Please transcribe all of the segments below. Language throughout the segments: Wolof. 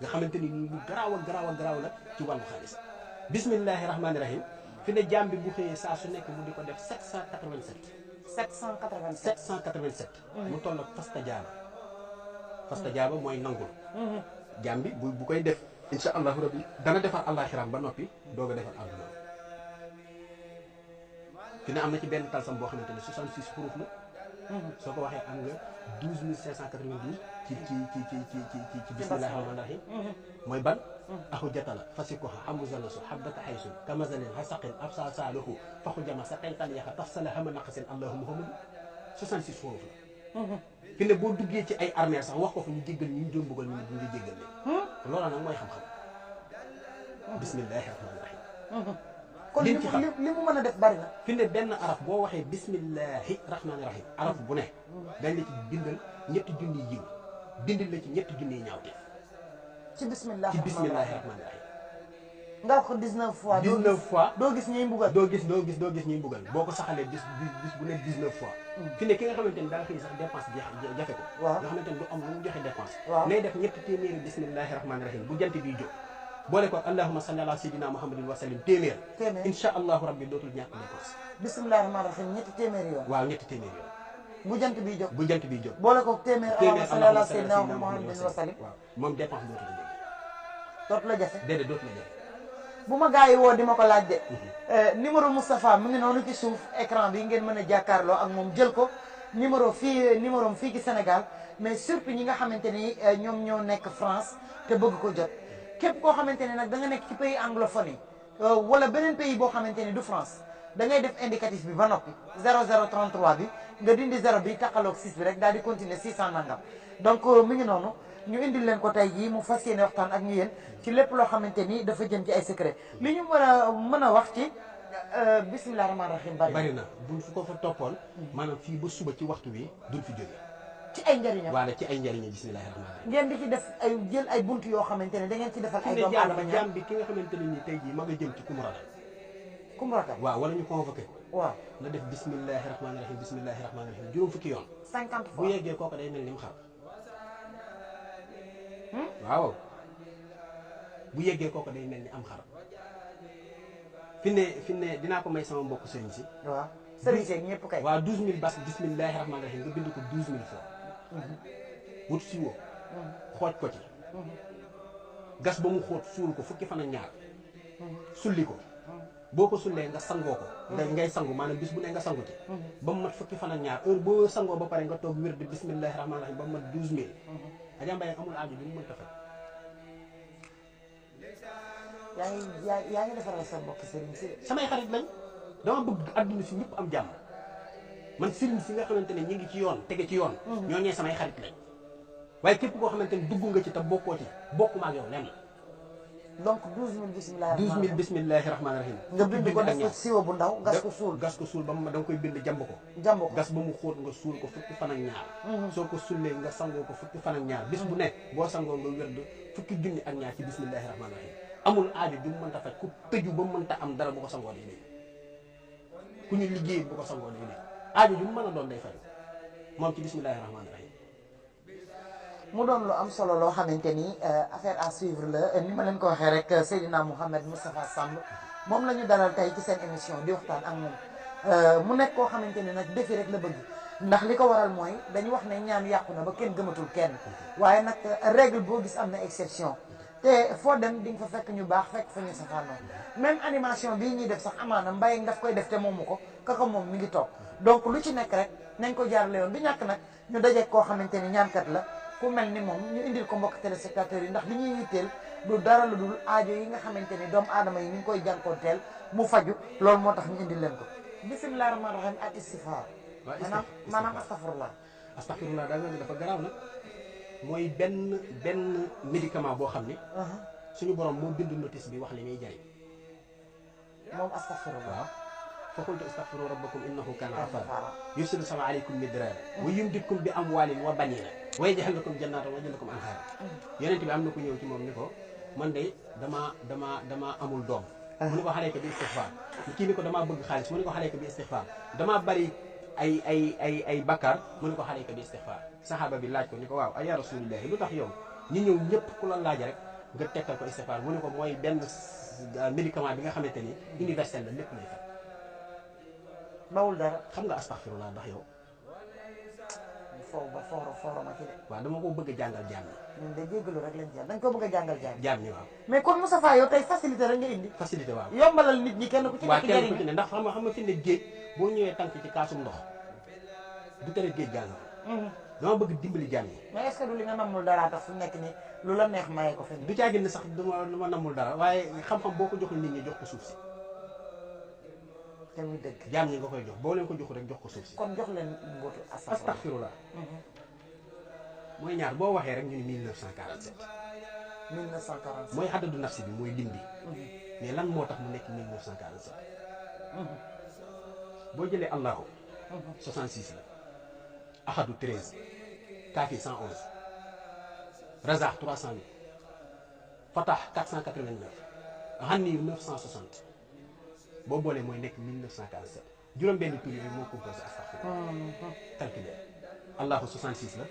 nga xamante ni lu garaaw a garaaw la ci wàllu xaalis bismillahi rahmaani rahim fi ne jaam bi bu xëyee saa su nekk mu di ko def 787 787 mu toll ak fasta jaaba mooy nangul jaam bi bu koy def insha allahu rabbi dana defar àllaaxiraam ba noppi doog a defar àdduna fi ne am na ci benn talsam boo xamante ne 66 xuruf la soo ko waxee am nga 12592 ci bismillahi rahmaani rahim mooy ban axu jatala fasikoxa xamuzalasu xabdaka xaysun kamazalin xasaqin absa saaluhu faxu jama sa xeltan yaxa taf sala xama naqasin allahu muhammadu 66 xuruf la fi ne boo duggee ci ay armée sax wax ko fa ñu jéggal ñu doon bëggal ñu ñu jéggal leen loola nag mooy xam-xam bismillahi rahmaani rahim kon li mu mën a def bari na fi ne benn araf boo waxee bismillahi rahmaani rahim araf bu ne dañ la ci bindal ñetti junniy yiw bindal la ci ñetti junniy ñaawteef ci bismillahi rahmaani rahim nga wax ko 19 fois 19 fois doo gis ñuy mbugal doo gis ñuy mbugal boo ko saxalee bis bu ne 19 fois fi ne ki nga xamante ni daa xëy sax dépense jafe ko nga xamante ni du am lu mu joxe dépense lay def ñetti téeméeri bismillahi rahmaani rahim bu jant biy jóg boole ko allahumma salli ala sayyidina muhammadin wa sallim téeméer insha allahu rabbi dootul ñàkk dépense bismillahi rahmaani rahim ñetti téeméeri yoon waaw ñetti téeméeri yoon bu jant biy jóg boole ko téeméer allahumma salli ala sayyidina muhammadin wa sallim waaw moom dépense dootu la jafe déedéet dootu la jafe bu ma gars yi woo di ma ko laaj de numéro Moustapha mu ngi noonu ci suuf écran bi ngeen mën a jàkkaarloo ak moom jël ko numéro fii ci Sénégal mais surtout ñi nga xamante ni ñoom ñoo nekk France te bëgg ko jot képp koo xamante ne nag da nga nekk ci pays anglophone yi wala beneen pays boo xamante ni du France da ngay def indicatif bi ba noppi 0033 bi nga dindi 0 bi taqaloog 6 bi rek daal di continuer 600 nangam donc mi ngi noonu ñu indil leen ko tey jii mu fas yéene waxtaan ak ñu yéen ci lépp loo xamante ni dafa jëm ci ay secret li ñu mën a wax ci bisimilah rahmaani rahim bari na buñ fu ko fa toppoon maanaam fii ba suba ci waxtu wi duñ fi jóge ci ay njëriñam wala ci ay njëriñam bisimilah rahmaani rahim ngeen di ci def ay jël ay bunt yoo xamante ne da ngeen ci defal ay doomu aadama jaam bi ki nga xamante ne nii tey jii ma nga jëm ci kumurata waaw wala ñu convoqué waaw na def bisimilahi rahmaani rahim bisimilahi rahmaani rahim juróom fukki yoon 50 fois bu yeggee kooku day mel ni mu xar waaw bu yeggee kooku day mel ni am xar fi ne dinaa ko may sama mbokk sëriñ si waaw sëriñ si ñëpp kay waaw 12000 bas bismillahi rahmaani rahim nga bind ko 12000 fois wut si woo xooj ko ci gas ba mu xóot suul ko fukki fan ak ñaar sulli ko boo ko sullee nga sangoo ko ngay sangu maanaam bis bu ne nga sangu ci ba mu mat fukki fan ak ñaar heure boo sangoo ba pare nga toog wér di bismillahi rahmaani rahim ba mu mat 12000 Adja Mbaye amul aajo bi mu mënta faj yaa ngi defaral sa mbokk sëriñ si samay xarit lañ dama bëgg adduna si ñëpp am jàmm man sëriñ si nga xamante ne ñu ngi ci yoon tege ci yoon ñoo ñee samay xarit lañ waaye képp koo xamante ne dugg nga ci te bokkoo ci bokkuma ak yow lenn donc 12000 bismillahi rahmaani rahim nga bind ko def ko siwo bu ndaw gas ko suul ba mu da nga koy bind jamb ko gas ba mu xóot nga suul ko fukki fan ak ñaar soo ko sullee nga sangoo ko fukki fan ak ñaar bis bu nekk boo sangoo nga wér de fukki junni ak ñaar ci bismillahi rahmaani rahim amul aajo ju mu mënta faj ku tëju ba mënta am dara bu ko sangoo day léegi ku ñu liggéey bu ko sangoo day léegi aajo ju mu mën a doon day faj moom ci bismillahi rahmaani rahim mu doon lu am solo loo xamante ni affaire à suivre la ni ma leen ko waxee rek Seydina Mouhamed Moustapha Samb moom la ñu dalal tey ci seen émission di waxtaan ak moom mu nekk koo xamante ni nag defi rek la bëgg ndax li ko waral mooy dañu wax ne ñaan yàqu na ba kenn gëmatul kenn waaye nag règle boo gis am na exception te foo dem di nga fa fekk ñu baax fekk fa ñu safaanoo même animation bii ñuy def sax amaana Mbaye daf koy def te moomu ko kaka moom mi ngi toog donc lu ci nekk rek nañ ko jaarale yoon du ñàkk nag ñu dajeeg koo xamante ni ñaankat la ku mel ni moom ñu indil ko mbokk téléspectateurs yi ndax li ñuy yitteel du dara lu dul aajo yi nga xamante ni doomu aadama yi ñu ngi koy jànkoonteel mu faju loolu moo tax ñu indil leen ko bisimilah rahmaani rahim ak istifaar maanaam astafirullah daa mel ni dafa garaaw nag mooy benn médicament boo xam ne suñu borom moo bind notice bi wax li muy jariñ moom astafirullah fa qultu astaghfiru rabbakum innahu kana ghaffara yursilu sama aleykum midrara wa yumditkum bi amwalin wa banina wa yaj'al lakum jannatin wa yaj'al lakum anhara yonent bi am na ko ñëw ci moom ni ko man de dama amul doom mu ne ko xalee ko bi istighfar kii ni ko damaa bëgg xaalis mu ne ko xalee ko bi istighfar damaa bari ay bakkar mu ne ko xalee ko bi istighfar saxaaba bi laaj ko ni ko waaw ay ya rasulillahi lu tax yow ñi ñëw ñëpp ku la laaj rek nga tekkal ko istixfaar mu ne ko mooy benn médicament bi nga xamante ni universel la lépp lay faj. bawul dara. xam nga astaghfirullah ndax yow. fooro ma ci de. waaw dama ko bëgg a jàngal jaam ñi. ñun de jéggalu rek lañ jàll dañ ko bëgg a jàngal jaam ñi waaw. mais kon Moustapha yow tey facilité rek nga indi. facilité waaw. yombalal nit ñi kenn ku ci nekk kenn ku ci ne ndax xam nga fi ne géej boo ñëwee tànk ci kaasum ndox du tere géej jàng ko. dama bëgg dimbali jaam ñi. mais est-ce que du li nga nammul dara tax fu nekk ni lu la neex maye ko fi. du caa génn sax du ma nammul dara waaye xam-xam boo ko joxul nit ñi jox ko suuf si. te muy dëgg. jaam ñi nga koy jox boo leen ko joxul rek jox ko suuf si. kon jox leen mbootu astaghfirullah. mooy ñaar boo waxee rek ñu ni 1947. 1947 mooy xaddadu nafsi bi mooy lim bi. mais lan moo tax mu nekk 1947. boo jëlee allahu 66 la. ahadu 13. kaafi 111. razaq 308. fatah 489. xanni 960. boo boolee mooy nekk 1947. juróom-benn tur yooyu moo composé astaghfirullah. calculé allahu 66 la.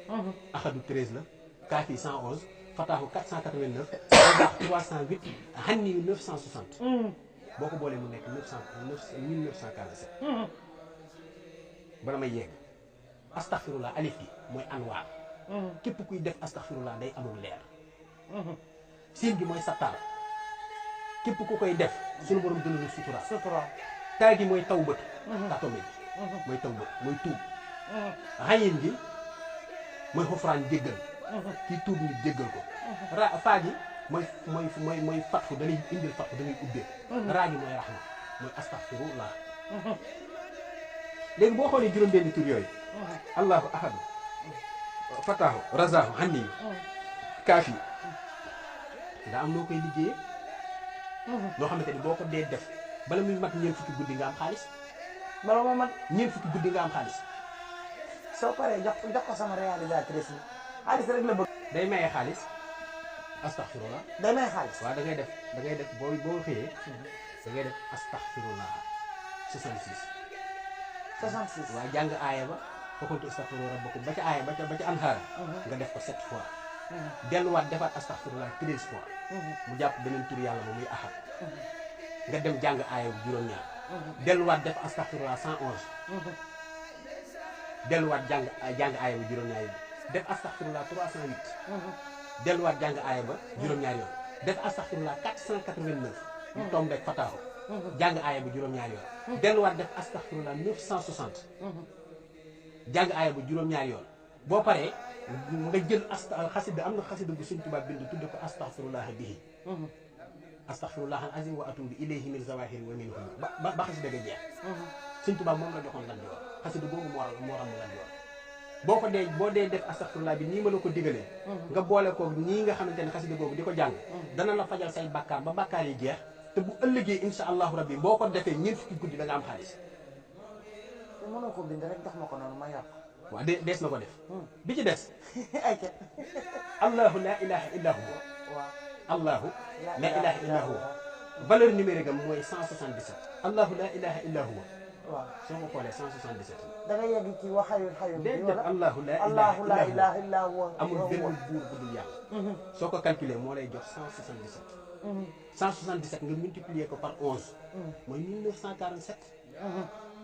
ahadu 13 la. kaafi 111. fataahu 489. razaq 308. xanni 960. boo ko boolee mu nekk 1947. bala may yegg astaghfirullah alif gi mooy anwaar. képp kuy def astaghfirullah day amul leer. siin gi mooy sattaar. képp ku koy def suñu borom dina lu sutura. taa gi mooy taw bët. tatome gi mooy taw bët mooy tuub. xayin gi mooy xofraan jéggal. kii tuub nit jéggal ko. faa gi mooy fatxu da lay indil fatxu da ngay ubbee. raa gi mooy raxma mooy astaghfirullah. léegi boo xoolee juróom-benni tur yooyu. allahu ahadu. fataahu razaahu xanni kaafi. nga am noo koy liggéeyee. loo xamante ni boo ko dee def bala muy mat ñeent fukki guddi nga am xaalis. bala moo mat ñeent fukki guddi nga am xaalis. soo paree jox ko sama réalisatrice yi xaalis rek la bëgg. day maye xaalis. astaghfirullah. day maye xaalis. waaw da ngay def boo xëyee. da ngay def astaghfirullah 66. 66 waaw jàng aaya ba faqultu astaghfiru rabbakum ba ca aaya ba ca anhaar. nga def ko 7 fois. delluwaat defaat astaghfirullah 13 fois. mu jàpp beneen tur yàlla ba muy ahad. nga dem jàng aaya bu juróom-ñaar. delluwaat def astaghfirullah 111. delluwaat jàng aaya bu juróom-ñaar yi def astaghfirullah 308. delluwaat jàng aaya ba juróom-ñaar yoon def astaghfirullah 489. mu tombe rek fataahu. jàng aaya bu juróom-ñaar yoon. delluwaat def astaghfirullah 960. jàng aaya bu juróom-ñaar yoon boo paree. nga jël xasida am na xasida bu Sëñ Tuubaa bind tudde ko astaghfirullah bihi. astaghfirullah al azim wa atubu ilayhi min zawahiri wa minhum ba xasida ga jeex. Sëñ Tuubaa moom la joxoon Lat Joor xasida boobu moo ram Lat Joor boo dee def astaghfirullah bi nii ma la ko digalee. nga boole ko nii nga xamante ne xasida boobu di ko jàng. dana la fajal say bàkkaar ba bàkkaar yi jeex te bu ëllëgee insha allahu rabbi boo ko defee ñeent fukki guddi da nga am xaalis. te mënoo ko bind rek jox ma ko noonu ma yàq. waaw dees na ko def. bi ci des. ayca. allahu la ilaha illa huwa. waaw. allahu la ilaha illa huwa. valeur numérique am mooy 177. allahu la ilaha illa huwa. waaw soo ko xoolee 177 la. da nga yegg ci waxayul xayul bi déedéet allahu la ilaha illa huwa. amul benn buur bu dul yàlla. soo ko calculé moo lay jox 177. 177 nga multiplier ko par 11. mooy 1947.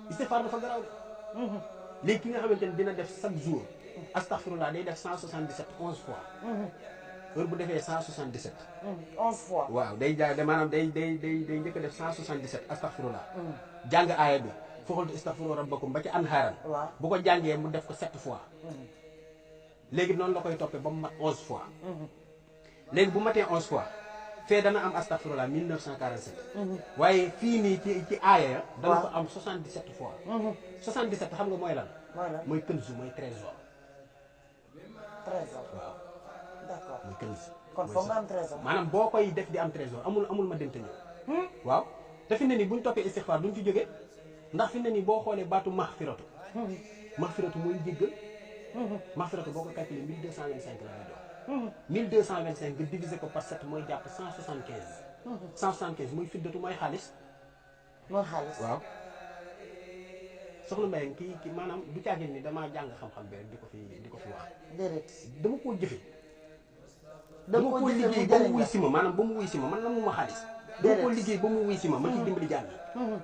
istighfar dafa garaaw de. léegi ki nga xamante ne dina def chaque jour astaghfirullah day def 177 11 fois. heure bu defee 177. 11 fois. waaw day jaay maanaam day njëkk a def 177 astaghfirullah. jàng aaya bi faqultu astaghfiru rabbakum ba ci anhaaran. waaw bu ko jàngee mu def ko 7 fois. léegi noonu la koy toppee ba mu mat 11 fois. léegi bu matee 11 fois fee dana am astaghfirullah 1947. waaye fii nii ci aaya ya. dana ko am 77 fois. 77 xam nga mooy lan. mooy kënzu mooy trésor. trésor waaw. d'accord mooy kënzu. kon foog nga am trésor. maanaam boo koy def di am trésor amul ma dente ñëw. waaw te fi ne nii buñ toppee istighfar duñ ci jógee ndax fi ne nii boo xoolee baatu maxfiratu. maxfiratu mooy jéggal. maxfiratu boo ko calculé 1225 la lay jox. 1225 nga diviser ko par 7 mooy jàpp 175. 175 mooy fiddatu mooy xaalis. mooy xaalis waaw. soxna Mbaye kii maanaam du caagin ni damaa jàng xam-xam bi rek di ko fi wax. déedéet. dama koo jëfe da nga ko liggéey ba mu wuy si ma maanaam ba mu wuy si ma man namuma xaalis dama ko liggéey ba mu wuy si ma ma ci dimbali jaam yi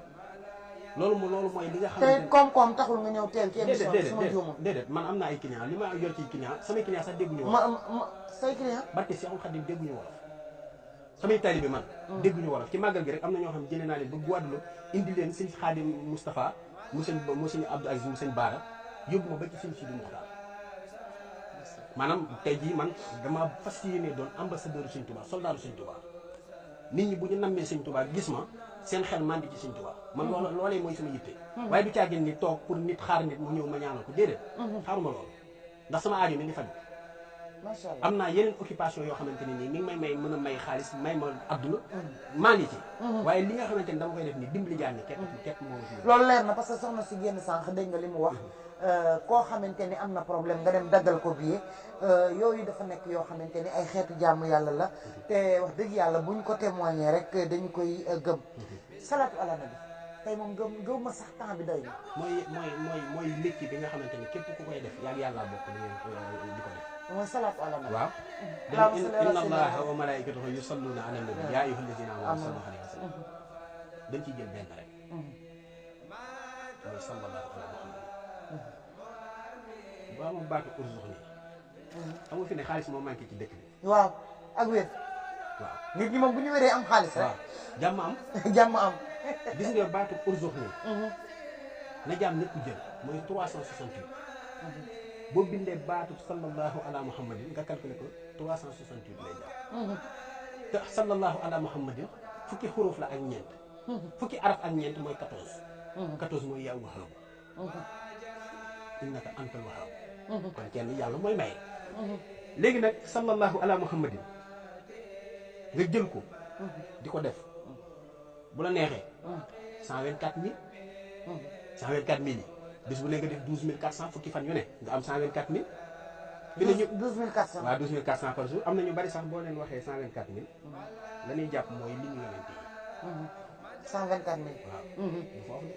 loolu mooy li nga xam ne te koom-koom taxul nga ñëw teel ci émission bi suma juumul déedéet man am naa ay client li ma yor ci client samay client sax dégguñu say client barke si am Xadim dégguñu wolof samay taalibe man dégguñu wolof ci màggal gi rek am na ñoo xam ne jëlee naa leen ba Guadeloupe indi leen sëñ Xaadim Moustapha mu sëñ Abdou Aziz mu sëñ Baara yóbbu ma ba ci sëñ Sidi Muxtaar maanaam tey jii man dama fas yéene doon ambassadeur sëñ Touba soldat sëñ Touba nit ñi bu ñu nammee sëñ Touba gis ma seen xel mandi ci sëñ Touba man loolee mooy sama yitte waaye du caagin ni toog pour nit xaar nit mu ñëw ma ñaanal ko déedéet xaaruma loolu ndax sama aajo mi ngi faju macha allah am naa yeneen occupation yoo xamante ne nii mi ngi may mën a may xaalis may ma adduna maa ngi ci waaye li nga xamante ni dama koy def ni dimbali jaan ni képp moo ci loolu leer na parce que soxna si génn sànq dégg nga li mu wax koo xamante ni am na problème nga dem daggal ko billet yooyu dafa nekk yoo xamante ni ay xeetu jàmm yàlla la te wax dëgg yàlla buñ ko témoigner rek dañu koy gëm salaatu ala nabi tey moom gëm ma sax temps bi doy na mooy métier bi nga xamante ni képp ku koy def yàlla bokk di ko def mooy salaatu ala nabi waaw inna allaha wa malaikatahu yusalluna ala nabi ya ayyuha alladina amanu sallu alayhi wa sallam dañ ciy jël benn rek mooy sallallahu ala muhammad ba ma baatu urzux nii xam nga fi ne xaalis moo manqué ci dëkk bi waaw ak wér waaw nit ñi moom bu ñu wéree am xaalis rek waaw jàmm am jàmm am gis nga baatu urzux nii na jàmm ñëpp jël mooy 368 boo bindee baatu sallallahu ala muhammadin nga calculé ko 368 lay jàpp te sallallahu ala muhammadin fukki xuruf la ak ñeent fukki araf ak ñeent mooy 14 14 mooy yaa wahhab innaka antal wahhab kon kenn yàlla mooy maye léegi nag sallallahu ala muhammadin nga jël ko di ko def bu la neexee 124000 124000 yi bis bu ne nga def 12400 fukki fan yu ne nga am 124000. fi ne ñu 12400 waaw 12400 par jour am na ñu bari sax boo leen waxee 124000 la ñuy jàpp mooy li ñu yonente yi. 124000 waaw du foofu de.